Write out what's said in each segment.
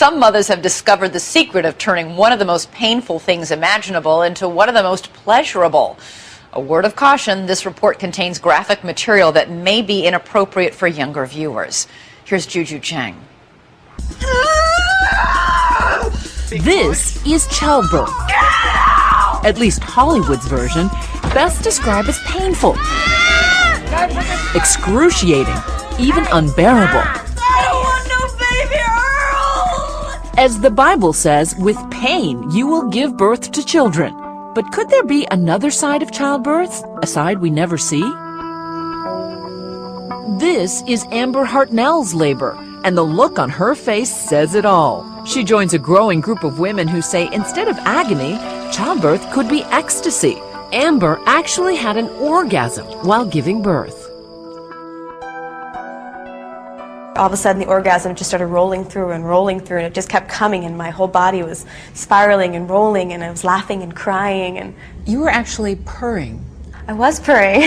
Some mothers have discovered the secret of turning one of the most painful things imaginable into one of the most pleasurable. A word of caution, this report contains graphic material that may be inappropriate for younger viewers. Here's Juju Chang. This is childbirth. At least Hollywood's version, best described as painful, excruciating, even unbearable. I don't want no baby, Earl! As the Bible says, with pain you will give birth to children. But could there be another side of childbirth, a side we never see? This is Amber Haramein labor, and the look on her face says it all. She joins a growing group of women who say instead of agony, childbirth could be ecstasy. Amber actually had an orgasm while giving birth. All of a sudden the orgasm just started rolling through, and it just kept coming, and my whole body was spiraling and rolling, and I was laughing and crying. And you were actually purring. I was purring.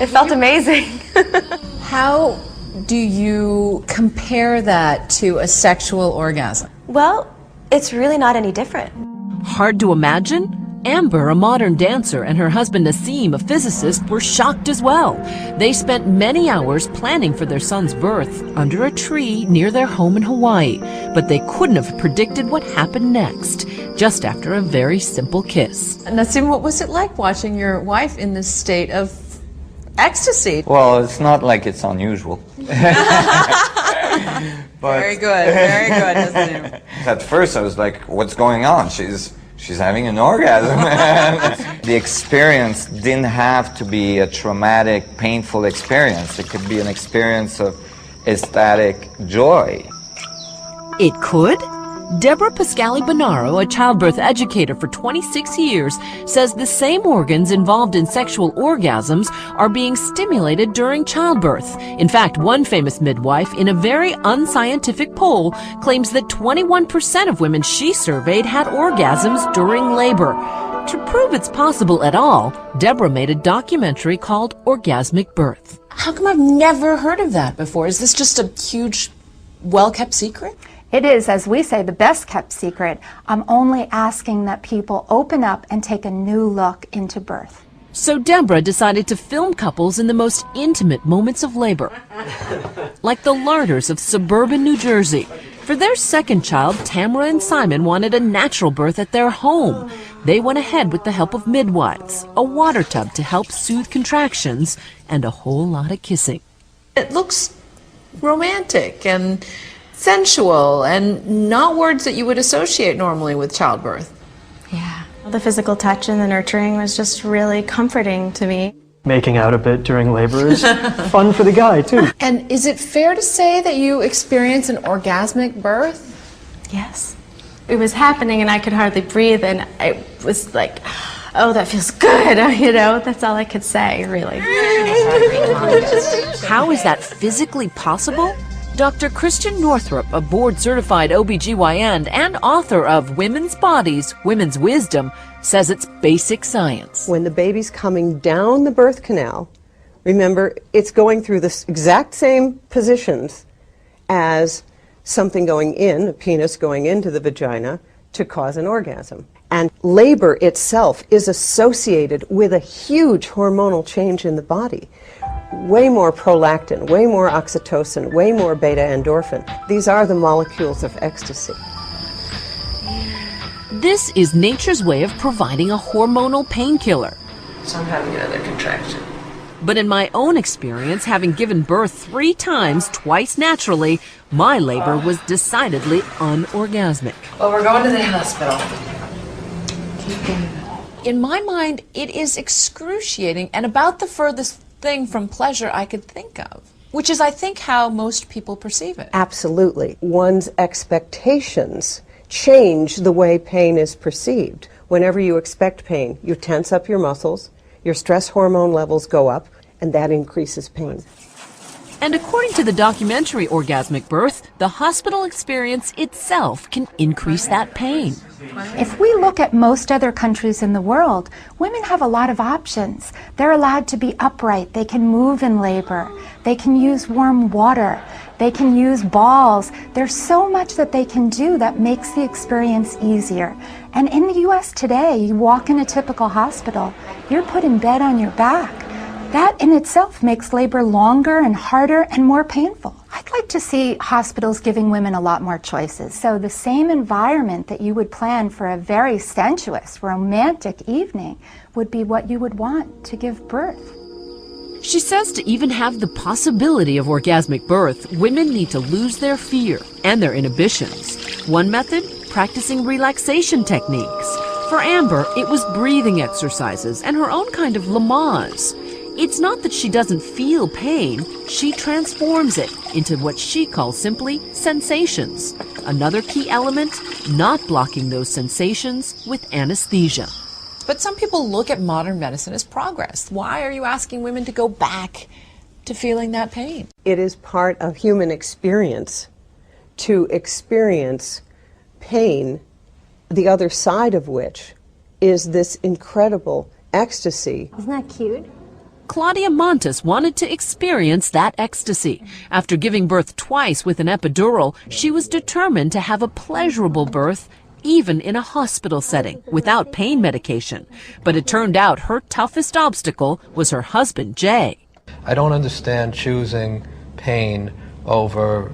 It felt amazing. How do you compare that to a sexual orgasm? Well, it's really not any different. Hard to imagine? Amber, a modern dancer, and her husband Nassim, a physicist, were shocked as well. They spent many hours planning for their son's birth under a tree near their home in Hawaii, but they couldn't have predicted what happened next, just after a very simple kiss. Nassim, what was it like watching your wife in this state of ecstasy? Well, it's not like it's unusual. Very good, Nassim. At first I was like, what's going on? She's having an orgasm. The experience didn't have to be a traumatic, painful experience. It could be an experience of ecstatic joy. It could? Deborah Pascali-Bonaro, a childbirth educator for 26 years, says the same organs involved in sexual orgasms are being stimulated during childbirth. In fact, one famous midwife, in a very unscientific poll, claims that 21% of women she surveyed had orgasms during labor. To prove it's possible at all, Deborah made a documentary called Orgasmic Birth. How come I've never heard of that before? Is this just a huge, well-kept secret? It is, as we say, the best-kept secret. I'm only asking that people open up and take a new look into birth. So Deborah decided to film couples in the most intimate moments of labor, like the larders of suburban New Jersey. For their second child, Tamara and Simon wanted a natural birth at their home. They went ahead with the help of midwives, a water tub to help soothe contractions, and a whole lot of kissing. It looks romantic and sensual, and not words that you would associate normally with childbirth. Yeah. The physical touch and the nurturing was just really comforting to me. Making out a bit during labor is fun for the guy, too. And is it fair to say that you experience an orgasmic birth? Yes. It was happening and I could hardly breathe, and I was like, oh, that feels good, you know? That's all I could say, really. How is that physically possible? Dr. Christian Northrup, a board-certified OBGYN and author of Women's Bodies, Women's Wisdom, says it's basic science. When the baby's coming down the birth canal, remember, it's going through the exact same positions as something going in, a penis going into the vagina, to cause an orgasm. And labor itself is associated with a huge hormonal change in the body. Way more prolactin, way more oxytocin, way more beta endorphin. These are the molecules of ecstasy. This is nature's way of providing a hormonal painkiller. So I'm having another contraction. But in my own experience, having given birth 3 times, twice naturally, my labor was decidedly unorgasmic. Well, we're going to the hospital. In my mind, it is excruciating and about the furthest thing from pleasure I could think of, which is, I think, how most people perceive it. Absolutely. One's expectations change the way pain is perceived. Whenever you expect pain, you tense up your muscles, your stress hormone levels go up, and that increases pain. And according to the documentary Orgasmic Birth, the hospital experience itself can increase that pain. If we look at most other countries in the world, women have a lot of options. They're allowed to be upright, they can move in labor, they can use warm water, they can use balls. There's so much that they can do that makes the experience easier. And in the US today, you walk in a typical hospital, you're put in bed on your back. That in itself makes labor longer and harder and more painful. I'd like to see hospitals giving women a lot more choices. So the same environment that you would plan for a very sensuous, romantic evening would be what you would want to give birth. She says to even have the possibility of orgasmic birth, women need to lose their fear and their inhibitions. One method, practicing relaxation techniques. For Amber, it was breathing exercises and her own kind of Lamaze. It's not that she doesn't feel pain, she transforms it into what she calls simply sensations. Another key element, not blocking those sensations with anesthesia. But some people look at modern medicine as progress. Why are you asking women to go back to feeling that pain? It is part of human experience to experience pain, the other side of which is this incredible ecstasy. Isn't that cute? Claudia Montes wanted to experience that ecstasy. After giving birth twice with an epidural, she was determined to have a pleasurable birth, even in a hospital setting, without pain medication. But it turned out her toughest obstacle was her husband, Jay. I don't understand choosing pain over,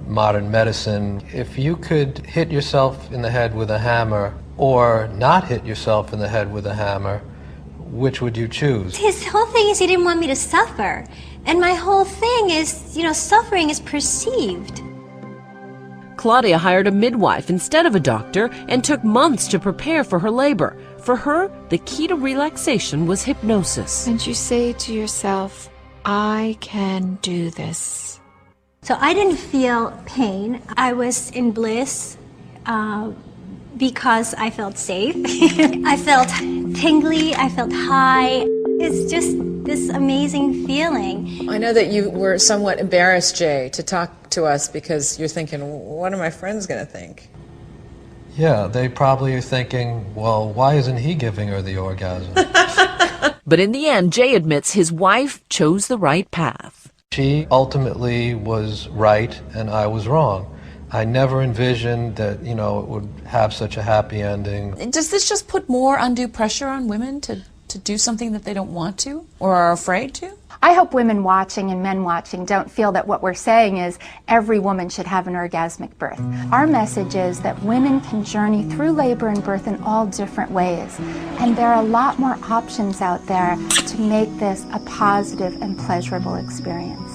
modern medicine. If you could hit yourself in the head with a hammer or not hit yourself in the head with a hammer, which would you choose? His whole thing is he didn't want me to suffer. And my whole thing is, suffering is perceived. Claudia hired a midwife instead of a doctor and took months to prepare for her labor. For her, the key to relaxation was hypnosis. And you say to yourself, I can do this. So I didn't feel pain. I was in bliss because I felt safe. I felt tingly, I felt high. It's just this amazing feeling. I know that you were somewhat embarrassed, Jay, to talk to us because you're thinking, what are my friends going to think? Yeah, they probably are thinking, well, why isn't he giving her the orgasm? But in the end, Jay admits his wife chose the right path. She ultimately was right and I was wrong. I never envisioned that, it would have such a happy ending. Does this just put more undue pressure on women to do something that they don't want to or are afraid to? I hope women watching and men watching don't feel that what we're saying is every woman should have an orgasmic birth. Our message is that women can journey through labor and birth in all different ways. And there are a lot more options out there to make this a positive and pleasurable experience.